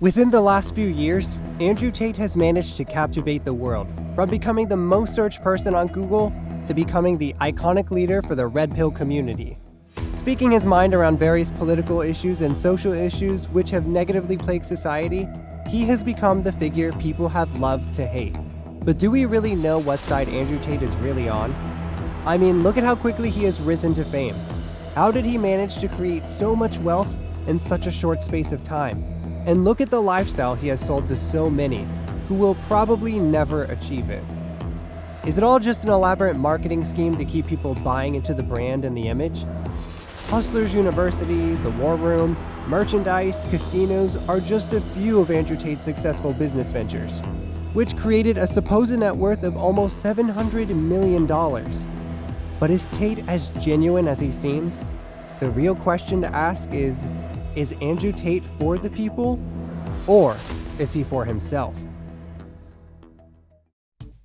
Within the last few years, Andrew Tate has managed to captivate the world, from becoming the most searched person on Google to becoming the iconic leader for the Red Pill community. Speaking his mind around various political issues and social issues which have negatively plagued society, he has become the figure people have loved to hate. But do we really know what side Andrew Tate is really on? I mean, look at how quickly he has risen to fame. How did he manage to create so much wealth in such a short space of time? And look at the lifestyle he has sold to so many, who will probably never achieve it. Is it all just an elaborate marketing scheme to keep people buying into the brand and the image? Hustlers University, The War Room, merchandise, casinos are just a few of Andrew Tate's successful business ventures, which created a supposed net worth of almost $700 million. But is Tate as genuine as he seems? The real question to ask is Andrew Tate for the people, or is he for himself?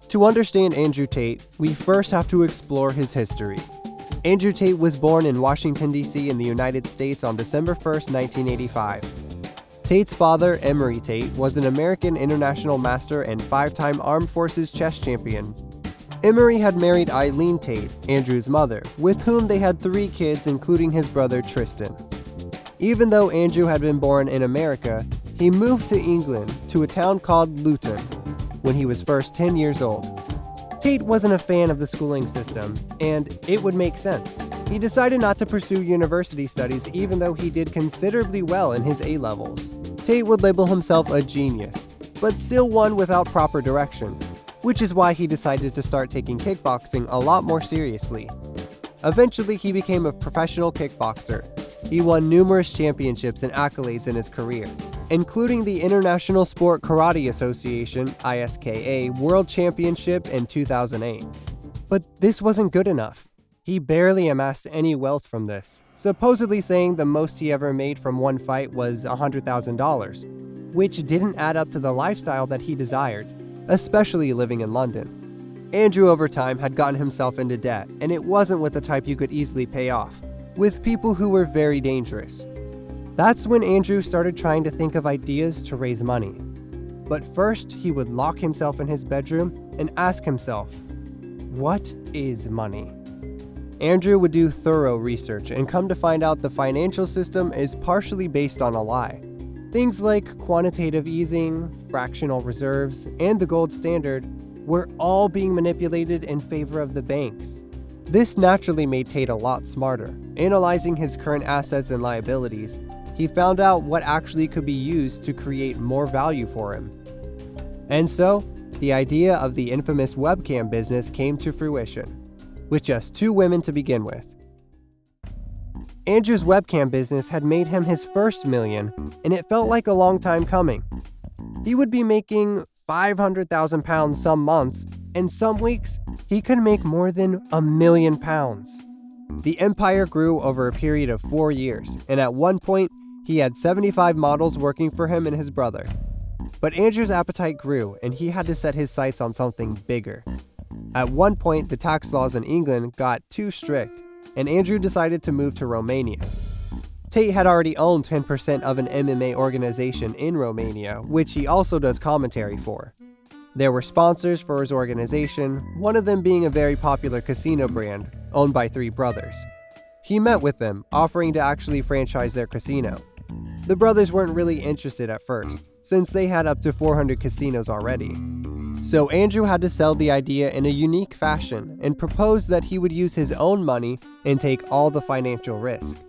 To understand Andrew Tate, we first have to explore his history. Andrew Tate was born in Washington, D.C. in the United States on December 1, 1985. Tate's father, Emory Tate, was an American international master and 5-time Armed Forces chess champion. Emory had married Eileen Tate, Andrew's mother, with whom they had 3 kids, including his brother Tristan. Even though Andrew had been born in America, he moved to England, to a town called Luton, when he was first 10 years old. Tate wasn't a fan of the schooling system, and it would make sense. He decided not to pursue university studies even though he did considerably well in his A-levels. Tate would label himself a genius, but still one without proper direction, which is why he decided to start taking kickboxing a lot more seriously. Eventually, he became a professional kickboxer. He won numerous championships and accolades in his career, including the International Sport Karate Association (ISKA) World Championship in 2008. But this wasn't good enough. He barely amassed any wealth from this, supposedly saying the most he ever made from one fight was $100,000, which didn't add up to the lifestyle that he desired, especially living in London. Andrew over time had gotten himself into debt, and it wasn't with the type you could easily pay off, with people who were very dangerous. That's when Andrew started trying to think of ideas to raise money. But first, he would lock himself in his bedroom and ask himself, what is money? Andrew would do thorough research and come to find out the financial system is partially based on a lie. Things like quantitative easing, fractional reserves, and the gold standard were all being manipulated in favor of the banks. This naturally made Tate a lot smarter. Analyzing his current assets and liabilities, he found out what actually could be used to create more value for him. And so, the idea of the infamous webcam business came to fruition, with just 2 women to begin with. Andrew's webcam business had made him his first million, and it felt like a long time coming. He would be making £500,000 some months, and some weeks, he could make more than £1 million. The empire grew over a period of 4 years, and at one point, he had 75 models working for him and his brother. But Andrew's appetite grew, and he had to set his sights on something bigger. At one point, the tax laws in England got too strict, and Andrew decided to move to Romania. Tate had already owned 10% of an MMA organization in Romania, which he also does commentary for. There were sponsors for his organization, one of them being a very popular casino brand, owned by 3 brothers. He met with them, offering to actually franchise their casino. The brothers weren't really interested at first, since they had up to 400 casinos already. So Andrew had to sell the idea in a unique fashion and proposed that he would use his own money and take all the financial risk.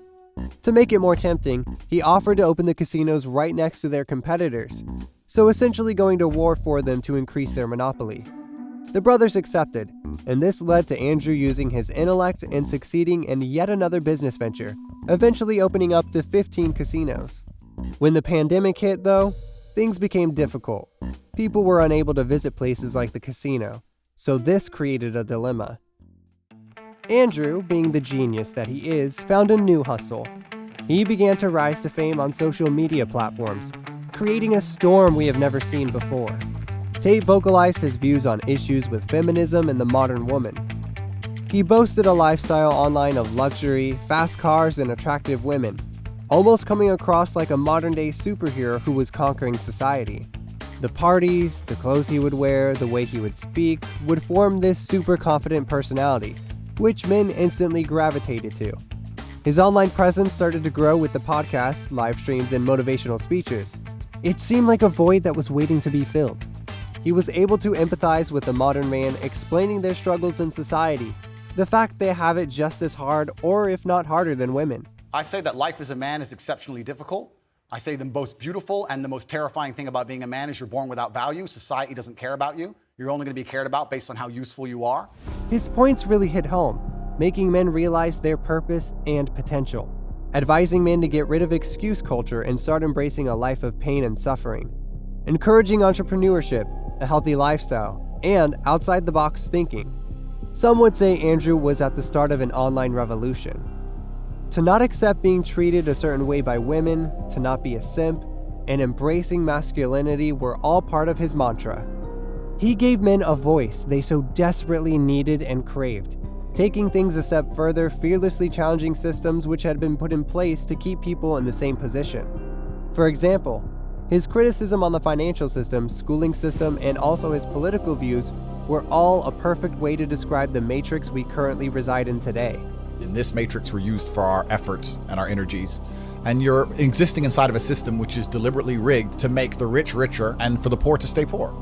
To make it more tempting, he offered to open the casinos right next to their competitors, so essentially going to war for them to increase their monopoly. The brothers accepted, and this led to Andrew using his intellect and succeeding in yet another business venture, eventually opening up to 15 casinos. When the pandemic hit, though, things became difficult. People were unable to visit places like the casino, so this created a dilemma. Andrew, being the genius that he is, found a new hustle. He began to rise to fame on social media platforms, creating a storm we have never seen before. Tate vocalized his views on issues with feminism and the modern woman. He boasted a lifestyle online of luxury, fast cars, and attractive women. almost coming across like a modern-day superhero who was conquering society. The parties, the clothes he would wear, the way he would speak would form this super confident personality, which men instantly gravitated to. His online presence started to grow with the podcasts, live streams, and motivational speeches. It seemed like a void that was waiting to be filled. He was able to empathize with the modern man, explaining their struggles in society, the fact they have it just as hard or if not harder than women. I say that life as a man is exceptionally difficult. I say the most beautiful and the most terrifying thing about being a man is you're born without value. Society doesn't care about you. You're only going to be cared about based on how useful you are. His points really hit home, making men realize their purpose and potential, advising men to get rid of excuse culture and start embracing a life of pain and suffering, encouraging entrepreneurship, a healthy lifestyle, and outside-the-box thinking. Some would say Andrew was at the start of an online revolution. To not accept being treated a certain way by women, to not be a simp, and embracing masculinity were all part of his mantra. He gave men a voice they so desperately needed and craved, taking things a step further, fearlessly challenging systems which had been put in place to keep people in the same position. For example, his criticism on the financial system, schooling system, and also his political views were all a perfect way to describe the matrix we currently reside in today. In this matrix, we're used for our efforts and our energies. And you're existing inside of a system which is deliberately rigged to make the rich richer and for the poor to stay poor.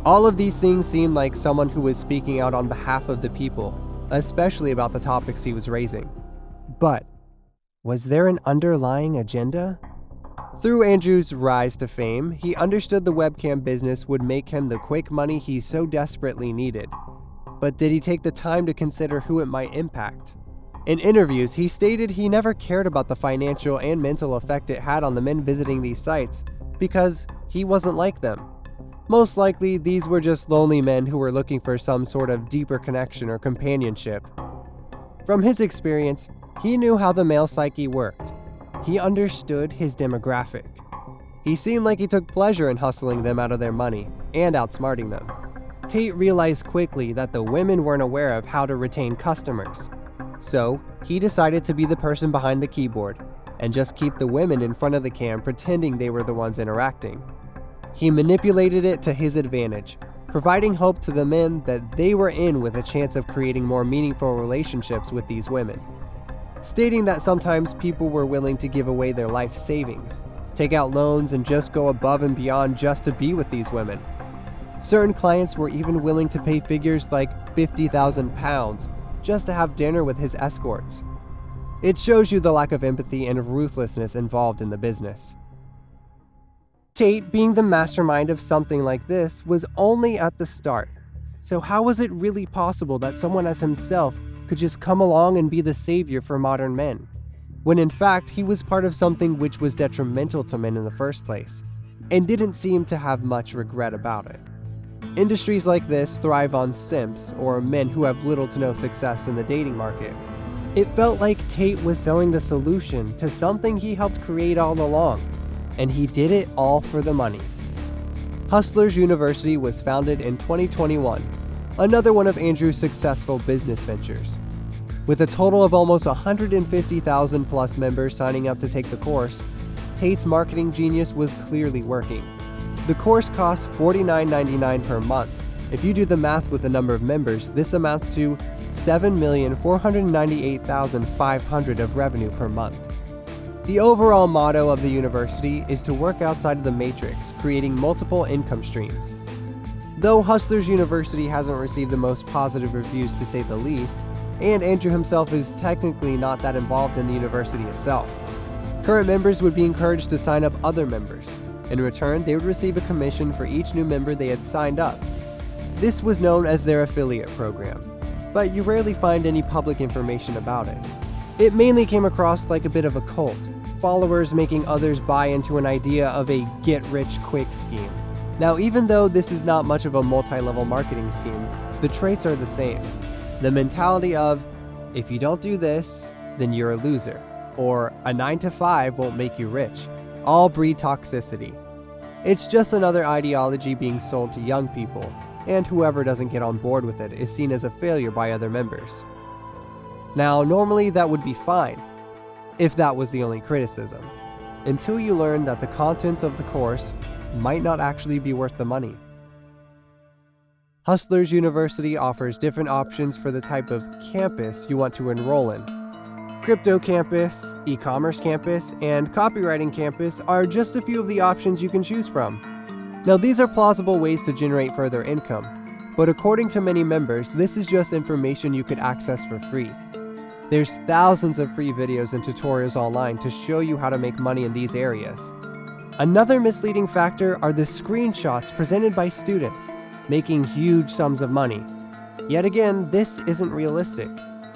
All of these things seemed like someone who was speaking out on behalf of the people, especially about the topics he was raising. But was there an underlying agenda? Through Andrew's rise to fame, he understood the webcam business would make him the quick money he so desperately needed. But did he take the time to consider who it might impact? In interviews, he stated he never cared about the financial and mental effect it had on the men visiting these sites because he wasn't like them. Most likely, these were just lonely men who were looking for some sort of deeper connection or companionship. From his experience, he knew how the male psyche worked. He understood his demographic. He seemed like he took pleasure in hustling them out of their money and outsmarting them. Tate realized quickly that the women weren't aware of how to retain customers. So, he decided to be the person behind the keyboard and just keep the women in front of the cam pretending they were the ones interacting. He manipulated it to his advantage, providing hope to the men that they were in with a chance of creating more meaningful relationships with these women, stating that sometimes people were willing to give away their life savings, take out loans, and just go above and beyond just to be with these women. Certain clients were even willing to pay figures like £50,000 just to have dinner with his escorts. It shows you the lack of empathy and ruthlessness involved in the business. Tate, being the mastermind of something like this, was only at the start. So how was it really possible that someone as himself could just come along and be the savior for modern men, when in fact he was part of something which was detrimental to men in the first place, and didn't seem to have much regret about it? Industries like this thrive on simps, or men who have little to no success in the dating market. It felt like Tate was selling the solution to something he helped create all along, and he did it all for the money. Hustlers University was founded in 2021, another one of Andrew's successful business ventures. With a total of almost 150,000 plus members signing up to take the course, Tate's marketing genius was clearly working. The course costs $49.99 per month. If you do the math with the number of members, this amounts to $7,498,500 of revenue per month. The overall motto of the university is to work outside of the matrix, creating multiple income streams. Though Hustlers University hasn't received the most positive reviews to say the least, and Andrew himself is technically not that involved in the university itself, current members would be encouraged to sign up other members. In return, they would receive a commission for each new member they had signed up. This was known as their affiliate program, but you rarely find any public information about it. It mainly came across like a bit of a cult, followers making others buy into an idea of a get-rich-quick scheme. Now, even though this is not much of a multi-level marketing scheme, the traits are the same. The mentality of, if you don't do this, then you're a loser, or a 9-to-5 won't make you rich, all breed toxicity. It's just another ideology being sold to young people, and whoever doesn't get on board with it is seen as a failure by other members. Now, normally that would be fine, if that was the only criticism. until you learn that the contents of the course might not actually be worth the money. Hustlers University offers different options for the type of campus you want to enroll in. Crypto campus, e-commerce campus, and copywriting campus are just a few of the options you can choose from. Now, these are plausible ways to generate further income, but according to many members, this is just information you could access for free. There's thousands of free videos and tutorials online to show you how to make money in these areas. Another misleading factor are the screenshots presented by students, making huge sums of money. Yet again, this isn't realistic.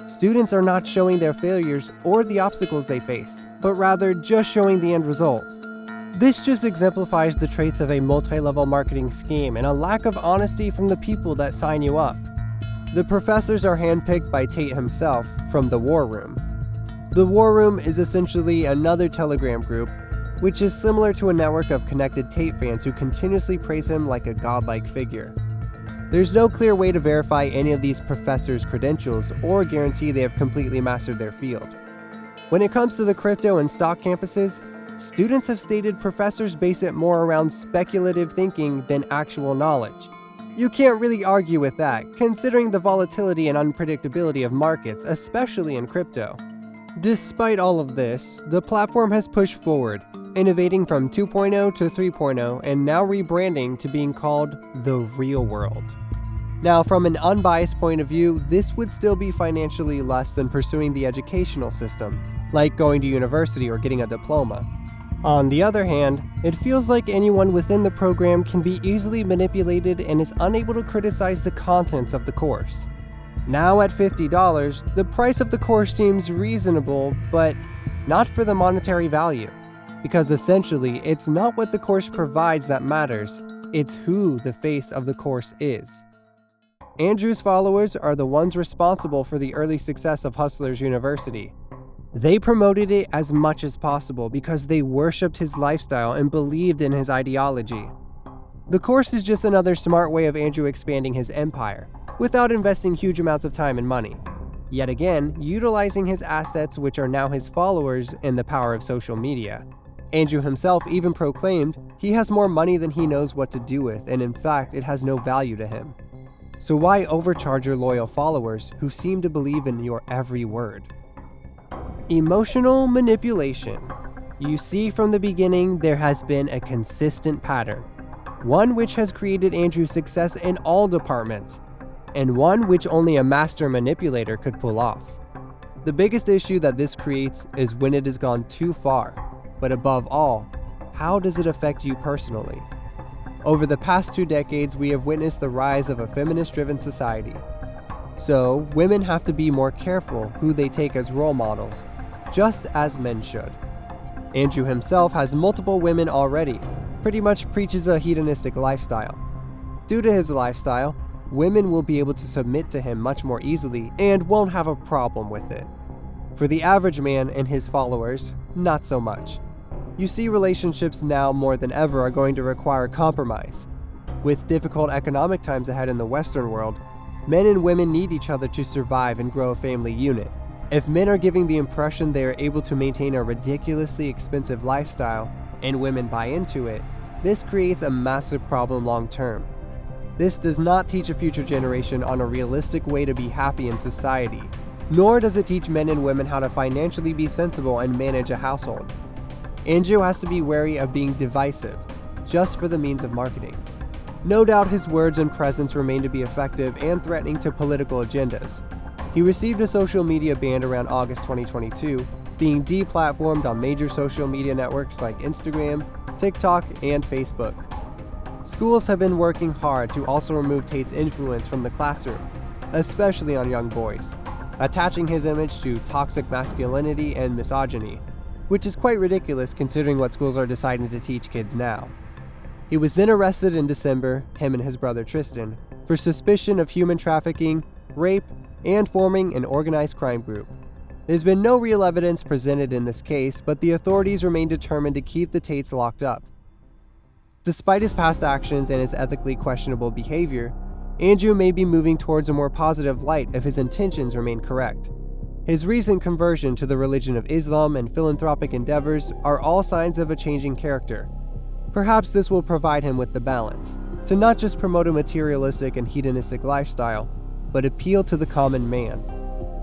Students are not showing their failures or the obstacles they faced, but rather just showing the end result. This just exemplifies the traits of a multi-level marketing scheme and a lack of honesty from the people that sign you up. The professors are handpicked by Tate himself from the War Room. The War Room is essentially another Telegram group, which is similar to a network of connected Tate fans who continuously praise him like a godlike figure. There's no clear way to verify any of these professors' credentials or guarantee they have completely mastered their field. When it comes to the crypto and stock campuses, students have stated professors base it more around speculative thinking than actual knowledge. You can't really argue with that, considering the volatility and unpredictability of markets, especially in crypto. Despite all of this, the platform has pushed forward, innovating from 2.0 to 3.0 and now rebranding to being called the real world. Now, from an unbiased point of view, this would still be financially less than pursuing the educational system, like going to university or getting a diploma. On the other hand, it feels like anyone within the program can be easily manipulated and is unable to criticize the contents of the course. Now at $50, the price of the course seems reasonable, but not for the monetary value. Because essentially, it's not what the course provides that matters, it's who the face of the course is. Andrew's followers are the ones responsible for the early success of Hustlers University. They promoted it as much as possible because they worshipped his lifestyle and believed in his ideology. The course is just another smart way of Andrew expanding his empire, without investing huge amounts of time and money. Yet again, utilizing his assets, which are now his followers, and the power of social media. Andrew himself even proclaimed he has more money than he knows what to do with, and in fact, it has no value to him. So why overcharge your loyal followers who seem to believe in your every word? Emotional manipulation. You see, from the beginning, there has been a consistent pattern, one which has created Andrew's success in all departments, and one which only a master manipulator could pull off. The biggest issue that this creates is when it has gone too far, but above all, how does it affect you personally? Over the past 2 decades, we have witnessed the rise of a feminist-driven society. So, women have to be more careful who they take as role models, just as men should. Andrew himself has multiple women already, pretty much preaches a hedonistic lifestyle. Due to his lifestyle, women will be able to submit to him much more easily and won't have a problem with it. For the average man and his followers, not so much. You see, relationships now more than ever are going to require compromise. With difficult economic times ahead in the Western world, men and women need each other to survive and grow a family unit. If men are giving the impression they are able to maintain a ridiculously expensive lifestyle, and women buy into it, this creates a massive problem long term. This does not teach a future generation on a realistic way to be happy in society, nor does it teach men and women how to financially be sensible and manage a household. Andrew has to be wary of being divisive, just for the means of marketing. No doubt his words and presence remain to be effective and threatening to political agendas. He received a social media ban around August 2022, being deplatformed on major social media networks like Instagram, TikTok, and Facebook. Schools have been working hard to also remove Tate's influence from the classroom, especially on young boys, attaching his image to toxic masculinity and misogyny, which is quite ridiculous considering what schools are deciding to teach kids now. He was then arrested in December, him and his brother Tristan, for suspicion of human trafficking, rape, and forming an organized crime group. There's been no real evidence presented in this case, but the authorities remain determined to keep the Tates locked up. Despite his past actions and his ethically questionable behavior, Andrew may be moving towards a more positive light if his intentions remain correct. His recent conversion to the religion of Islam and philanthropic endeavors are all signs of a changing character. Perhaps this will provide him with the balance to not just promote a materialistic and hedonistic lifestyle, but appeal to the common man.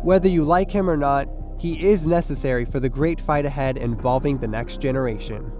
Whether you like him or not, he is necessary for the great fight ahead involving the next generation.